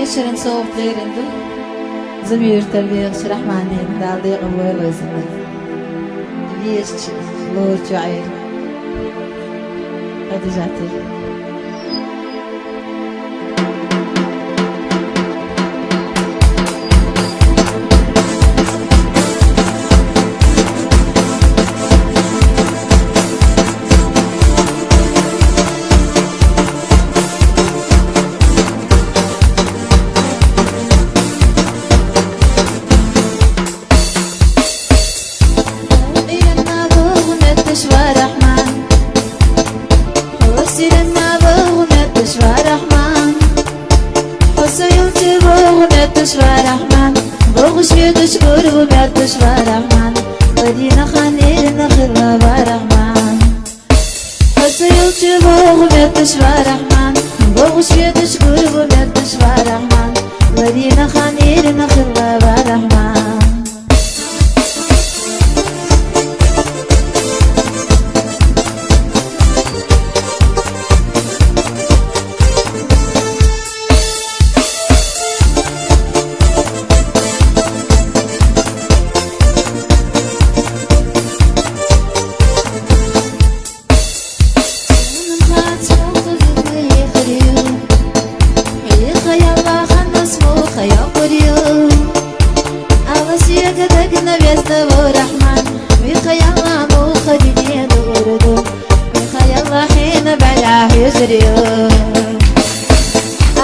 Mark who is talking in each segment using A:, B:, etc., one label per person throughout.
A: شرن صوت غير عنده زمير تربية شرح معني دال ديق أبوي ويسنة ليش لور شعير قد جاتي رحمن ودينا خليل نخل برحمن حسيل تبوغ بيتشوى رحمن بوغش بيتشكر وبيتشوى رحمن ودينا خليل نخل برحمن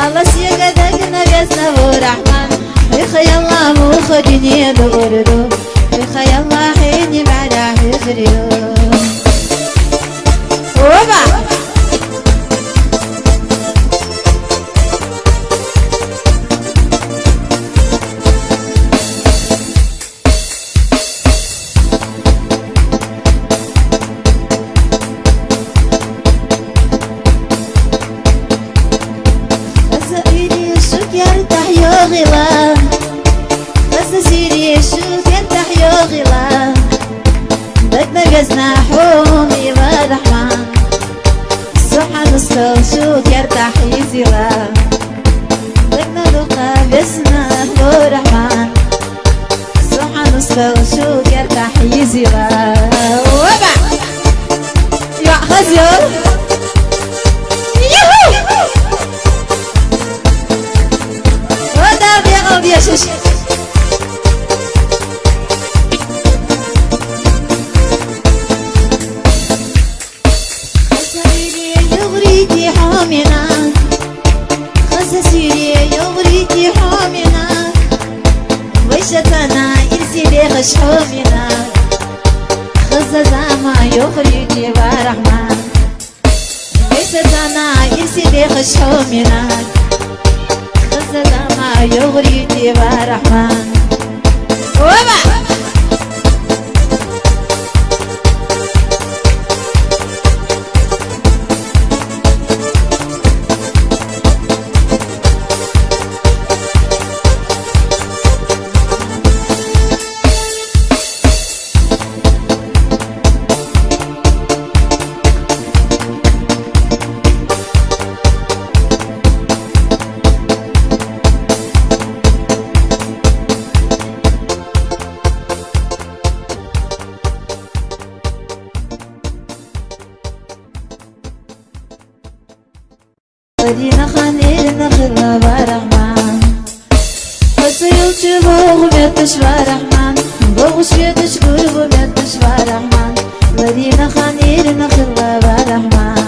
A: الله سيقدك نبيسنا ورحمن بخي الله مخدني دوردو بخي الله حيني بعد حزريو وبا غلا بس سيري شوف يرتاح يا غلا بدنا جزنا حومي ورحمن سبحان الله شوف يرتاح يزيلا بدنا لقى بسنا ورحمن سبحان الله شوف يرتاح يزيلا وبع يا خزير يا شوشي خسيري يغريتي حامنا خسيري يغريتي حامنا ويشتنا إرسي بيغش حامنا خززاما يغريتي برحمن ويشتنا إرسي بيغش حامنا ما يغريتي برحمن وبا ودينا خليل نخل برحمن حسيل تبوغ بيتشوى رحمن بوغش بيتشكر وبيتشوى رحمن ودينا خليل نخل برحمن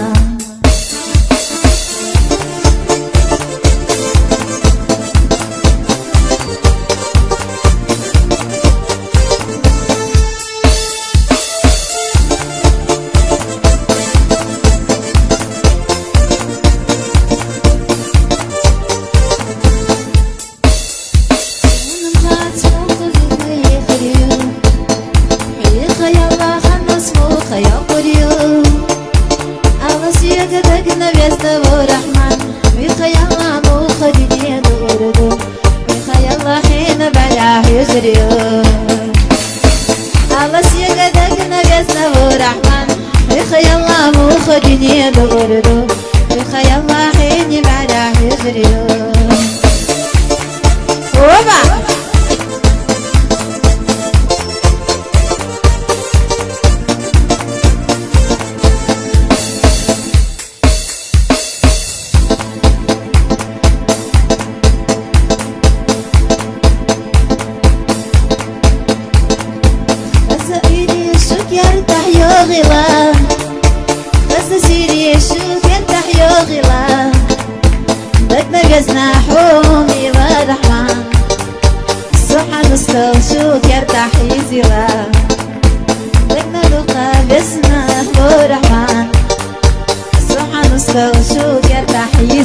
A: الله سيقدك نبيسنا ورحمن بخي الله مخدني دوردو بخي الله حيني بعد حزريو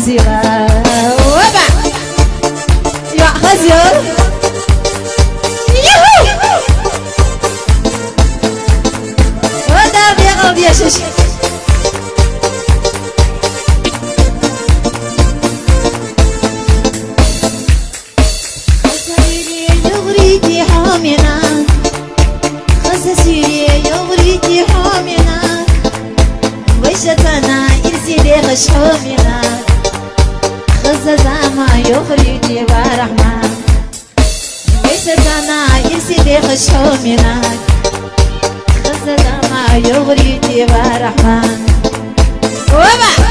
A: تحيزيها وبع يا خزير يهو ودار يا قلبي يا شش خسيري يغريتي حامنا خسيري يغريتي حامنا وشتنا إرسلي خشومنا خززا ما يخرجي برحمن وشتنا إرسلي خشومنا خززا ما يخرجي برحمن وبا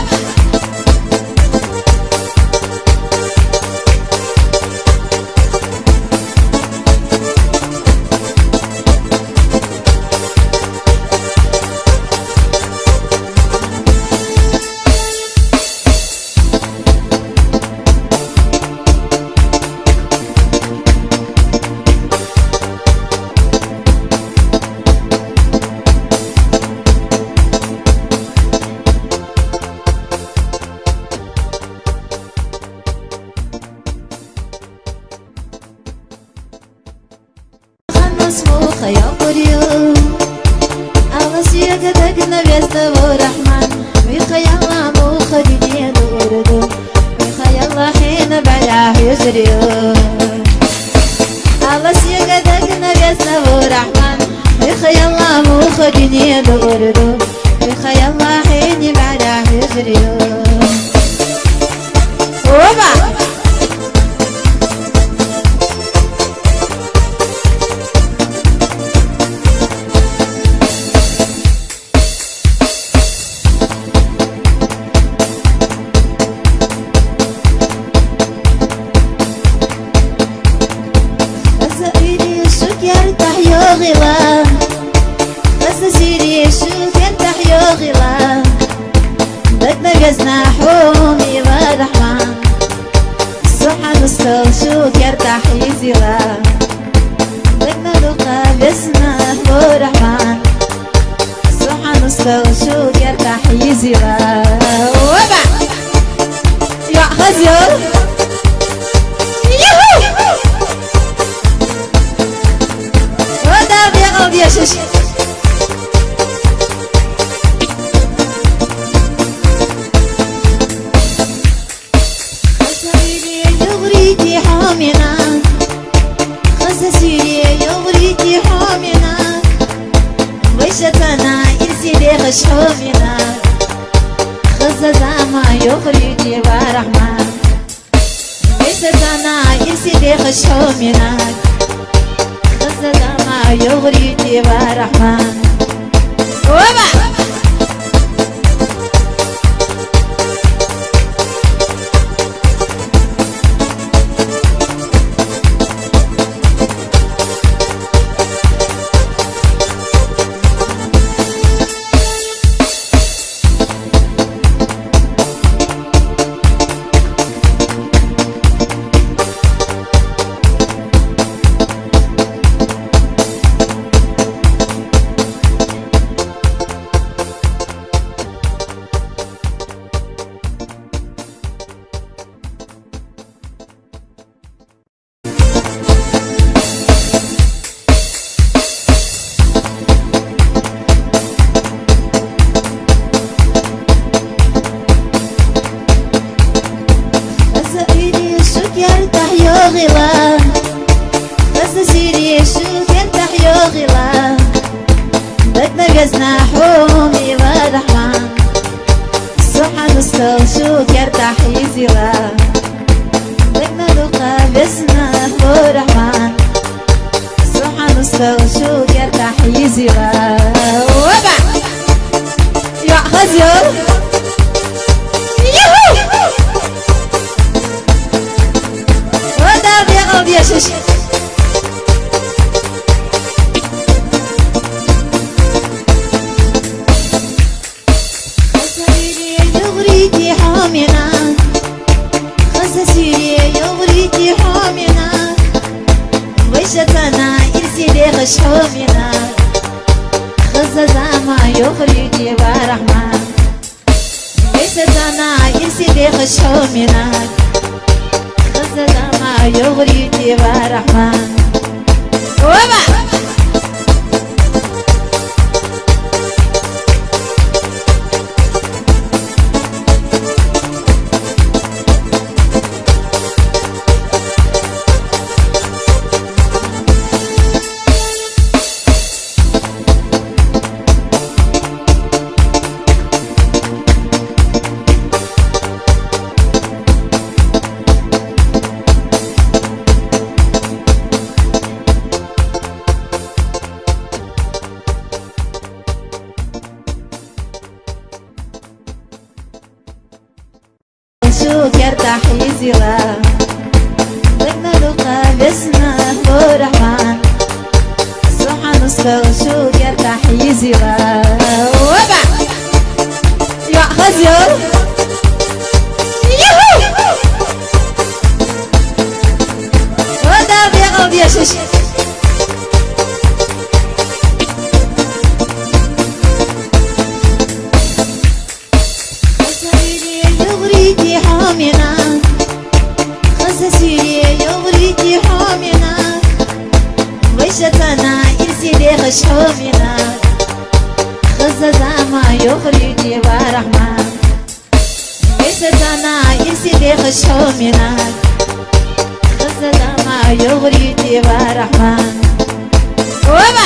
A: اسمه يا قريو الله سيادتك نبيست ورحمن بخيال الله مو خديجي دوردو بخيال الله حين بعده يجريو الله سيادتك نبيست ورحمن بخيال الله مو خديجي دوردو بخيال الله حين بعده يجريو وبا يرتاح يغلا بس سيري شوف يرتاح يغلا بدنا جزنا حومي برحمن سبحان الصل شوف يرتاح يزيلا بدنا لقى بسنا برحمن سبحان الصل شوف يرتاح يزيلا وبع يا خزير يا شش خسيري يغريتي حامنا خسيري يغريتي حامنا وشتنا إرسلي خشومنا خززا ما يغريتي برحمن وشتنا إرسلي خشومنا ما يغريتي برحمن وبا يرتاح يغلا بس سيري شوف يرتاح يغلا بدنا جزنا حومي برحمن سبحان الصل شوف يرتاح يزيلا بدنا لقى بسنا برحمن سبحان الصل شوف يرتاح يزيلا وبع يا خزير يا شش خسيري يغريتي حامنا خسيري يغريتي حامنا وشتنا إرسلي خشومنا خززا ما يغريتي برحمن وشتنا يرسي خشوا منك غزة ما يغريتي برحمن وبا شو كرتاح يزيلا ضمن لقى بسمه ورحمن سبحان نصفه شو كرتاح يزيلا وبع يأخذ يور يهو ودار يقض يشش حامنا خسسيري يغريتي حامنا ويشتنا إرسي ليخش حامنا خسسا ما يغريتي برحمن ويشتنا إرسي ليخش حامنا خسسا ما يغريتي برحمن وبا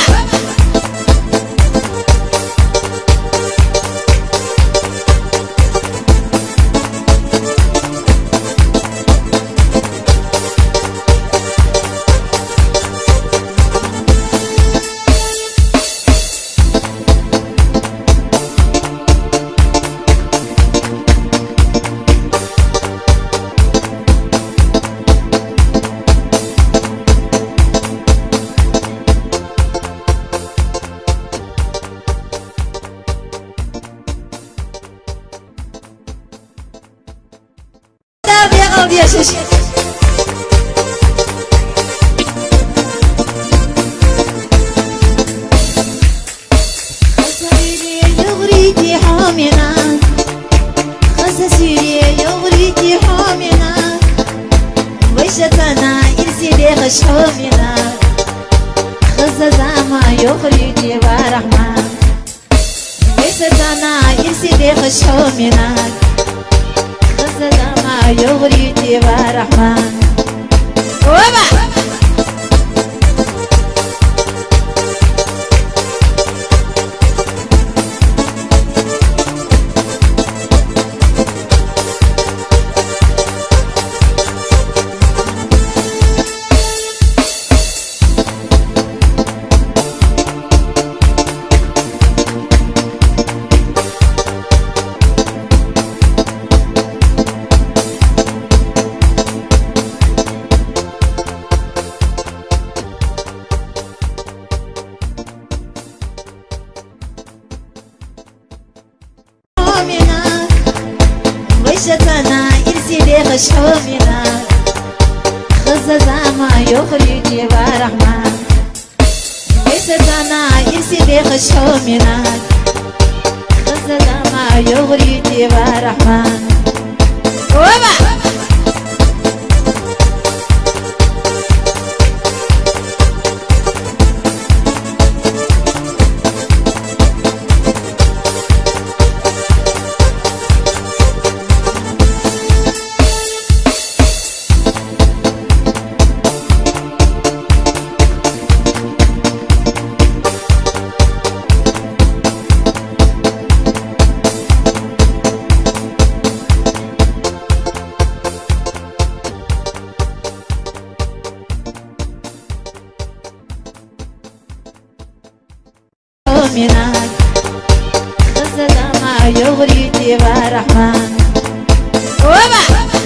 A: يا شيش خسسيري يغريتي حامنا خسسيري يغريتي حامنا ويشتنا إرسي ليخش حامنا خسسا ما يغريتي برحمن ويشتنا إرسي ليخش حامنا ما يغريتي برحمن وبا ويشتنا إرسي ليخش حامنا خززا ما يغريتي برحمن ويشتنا إرسي ليخش حامنا خززا ما يغريتي برحمن وبا منك خزة ما يغريتي برحمن وبا